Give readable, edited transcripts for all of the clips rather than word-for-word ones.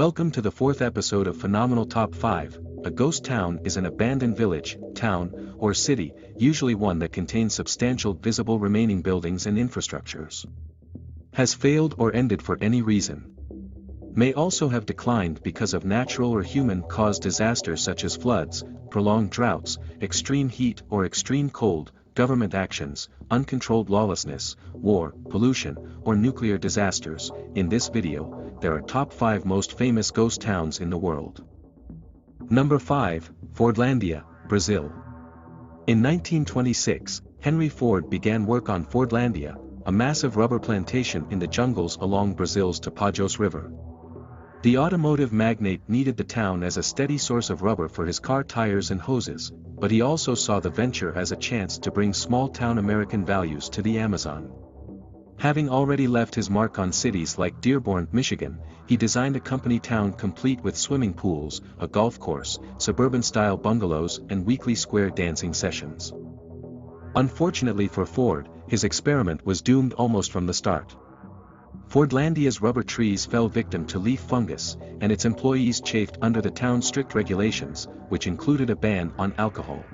Welcome to the fourth episode of Phenomenal Top 5. A ghost town is an abandoned village, town, or city, usually one that contains substantial visible remaining buildings and infrastructures. Has failed or ended for any reason. May also have declined because of natural or human-caused disasters such as floods, prolonged droughts, extreme heat or extreme cold, government actions, uncontrolled lawlessness, war, pollution, or nuclear disasters. In this video, there are top 5 most famous ghost towns in the world. Number 5, Fordlandia, Brazil. In 1926, Henry Ford began work on Fordlandia, a massive rubber plantation in the jungles along Brazil's Tapajós River. The automotive magnate needed the town as a steady source of rubber for his car tires and hoses, but he also saw the venture as a chance to bring small-town American values to the Amazon. Having already left his mark on cities like Dearborn, Michigan, he designed a company town complete with swimming pools, a golf course, suburban-style bungalows and weekly square dancing sessions. Unfortunately for Ford, his experiment was doomed almost from the start. Fordlandia's rubber trees fell victim to leaf fungus, and its employees chafed under the town's strict regulations, which included a ban on alcohol.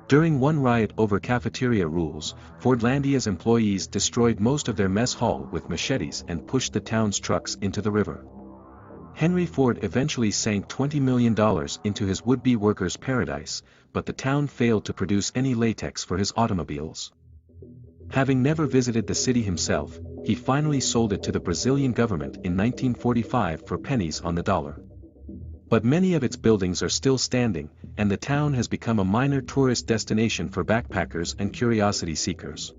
During one riot over cafeteria rules, Fordlandia's employees destroyed most of their mess hall with machetes and pushed the town's trucks into the river. Henry Ford eventually sank $20 million into his would-be workers' paradise, but the town failed to produce any latex for his automobiles. Having never visited the city himself, he finally sold it to the Brazilian government in 1945 for pennies on the dollar. But many of its buildings are still standing, and the town has become a minor tourist destination for backpackers and curiosity seekers.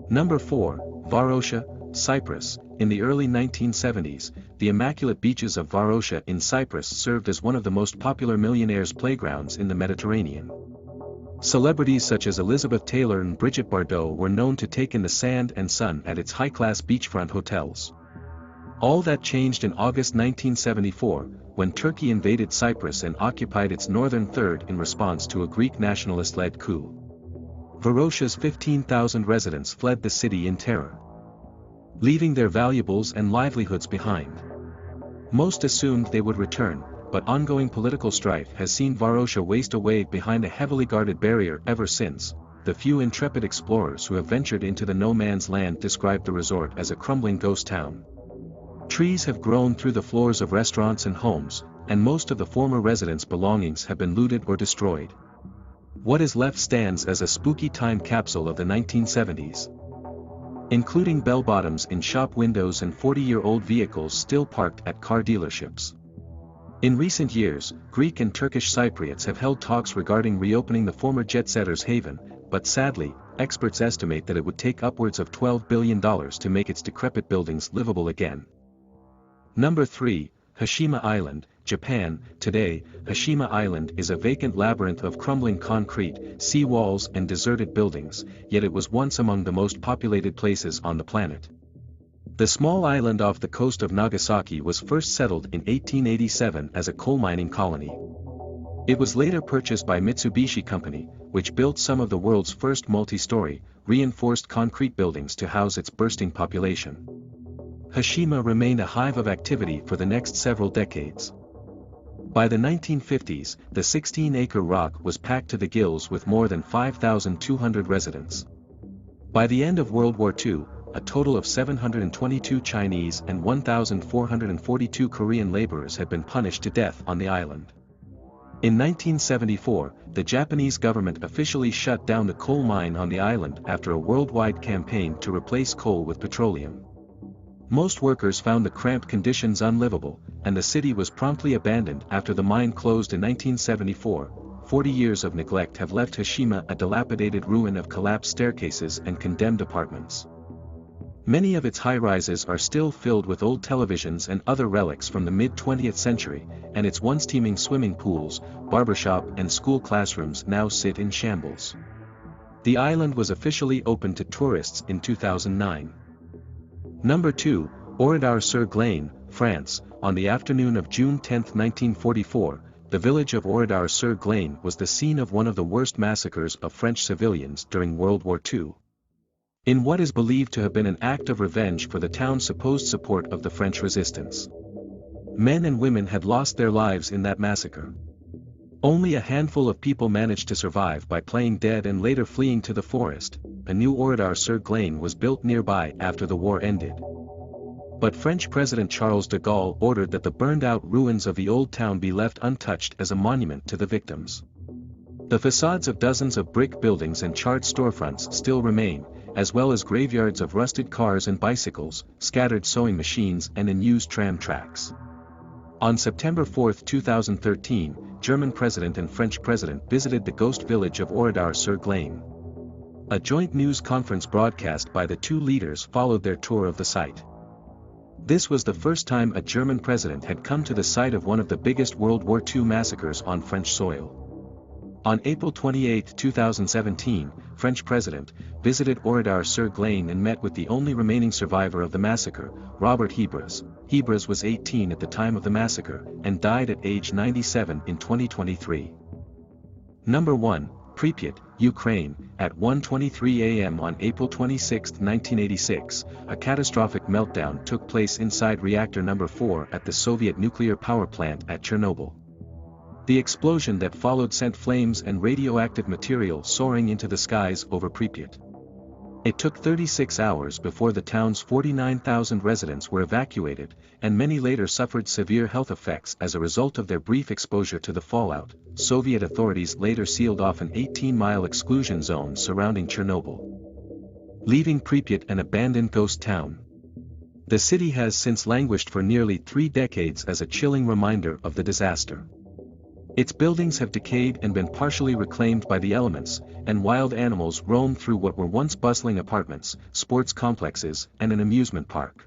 Number 4, Varosha, Cyprus. In the early 1970s, the immaculate beaches of Varosha in Cyprus served as one of the most popular millionaires' playgrounds in the Mediterranean. Celebrities such as Elizabeth Taylor and Brigitte Bardot were known to take in the sand and sun at its high-class beachfront hotels. All that changed in August 1974, when Turkey invaded Cyprus and occupied its northern third in response to a Greek nationalist-led coup. Varosha's 15,000 residents fled the city in terror, leaving their valuables and livelihoods behind. Most assumed they would return, but ongoing political strife has seen Varosha waste away behind a heavily guarded barrier ever since. The few intrepid explorers who have ventured into the no-man's land describe the resort as a crumbling ghost town. Trees have grown through the floors of restaurants and homes, and most of the former residents' belongings have been looted or destroyed. What is left stands as a spooky time capsule of the 1970s, including bell-bottoms in shop windows and 40-year-old vehicles still parked at car dealerships. In recent years, Greek and Turkish Cypriots have held talks regarding reopening the former jet-setters' haven, but sadly, experts estimate that it would take upwards of $12 billion to make its decrepit buildings livable again. Number 3, Hashima Island, Japan. Today, Hashima Island is a vacant labyrinth of crumbling concrete, sea walls and deserted buildings, yet it was once among the most populated places on the planet. The small island off the coast of Nagasaki was first settled in 1887 as a coal mining colony. It was later purchased by Mitsubishi Company, which built some of the world's first multi-story, reinforced concrete buildings to house its bursting population. Hashima remained a hive of activity for the next several decades. By the 1950s, the 16-acre rock was packed to the gills with more than 5,200 residents. By the end of World War II, a total of 722 Chinese and 1,442 Korean laborers had been punished to death on the island. In 1974, the Japanese government officially shut down the coal mine on the island after a worldwide campaign to replace coal with petroleum. Most workers found the cramped conditions unlivable, and the city was promptly abandoned after the mine closed in 1974. 40 years of neglect have left Hashima a dilapidated ruin of collapsed staircases and condemned apartments. Many of its high-rises are still filled with old televisions and other relics from the mid-20th century, and its once teeming swimming pools, barbershop and school classrooms now sit in shambles. The island was officially opened to tourists in 2009. Number 2, Oradour-Sur-Glane, France. On the afternoon of June 10, 1944, the village of Oradour-Sur-Glane was the scene of one of the worst massacres of French civilians during World War II. In what is believed to have been an act of revenge for the town's supposed support of the French resistance. Men and women had lost their lives in that massacre. Only a handful of people managed to survive by playing dead and later fleeing to the forest. A new Oradour-Sur-Glane was built nearby after the war ended. But French President Charles de Gaulle ordered that the burned-out ruins of the old town be left untouched as a monument to the victims. The facades of dozens of brick buildings and charred storefronts still remain, as well as graveyards of rusted cars and bicycles, scattered sewing machines and unused tram tracks. On September 4, 2013, German President and French President visited the ghost village of Oradour-Sur-Glane. A joint news conference broadcast by the two leaders followed their tour of the site. This was the first time a German president had come to the site of one of the biggest World War II massacres on French soil. On April 28, 2017, French President visited Oradour-Sur-Glane and met with the only remaining survivor of the massacre, Robert Hebras. Hebras was 18 at the time of the massacre, and died at age 97 in 2023. Number 1, Pripyat, Ukraine. At 1:23 a.m. on April 26, 1986, a catastrophic meltdown took place inside reactor number 4 at the Soviet nuclear power plant at Chernobyl. The explosion that followed sent flames and radioactive material soaring into the skies over Pripyat. It took 36 hours before the town's 49,000 residents were evacuated, and many later suffered severe health effects as a result of their brief exposure to the fallout. Soviet authorities later sealed off an 18-mile exclusion zone surrounding Chernobyl, leaving Pripyat an abandoned ghost town. The city has since languished for nearly 3 decades as a chilling reminder of the disaster. Its buildings have decayed and been partially reclaimed by the elements, and wild animals roam through what were once bustling apartments, sports complexes, and an amusement park.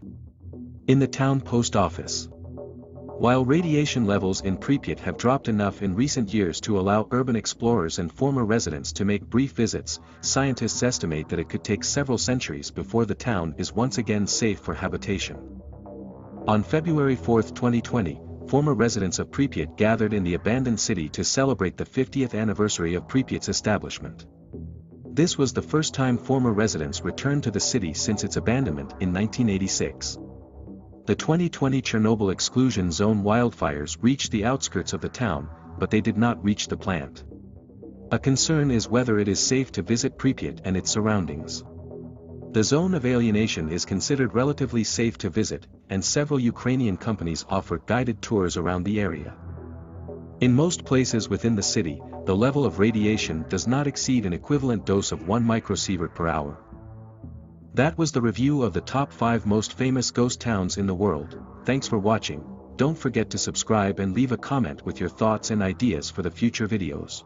In the town post office. While radiation levels in Pripyat have dropped enough in recent years to allow urban explorers and former residents to make brief visits, scientists estimate that it could take several centuries before the town is once again safe for habitation. On February 4, 2020, former residents of Pripyat gathered in the abandoned city to celebrate the 50th anniversary of Pripyat's establishment. This was the first time former residents returned to the city since its abandonment in 1986. The 2020 Chernobyl exclusion zone wildfires reached the outskirts of the town, but they did not reach the plant. A concern is whether it is safe to visit Pripyat and its surroundings. The zone of alienation is considered relatively safe to visit, and several Ukrainian companies offer guided tours around the area. In most places within the city, the level of radiation does not exceed an equivalent dose of 1 microsievert per hour. That was the review of the top 5 most famous ghost towns in the world. Thanks for watching. Don't forget to subscribe and leave a comment with your thoughts and ideas for the future videos.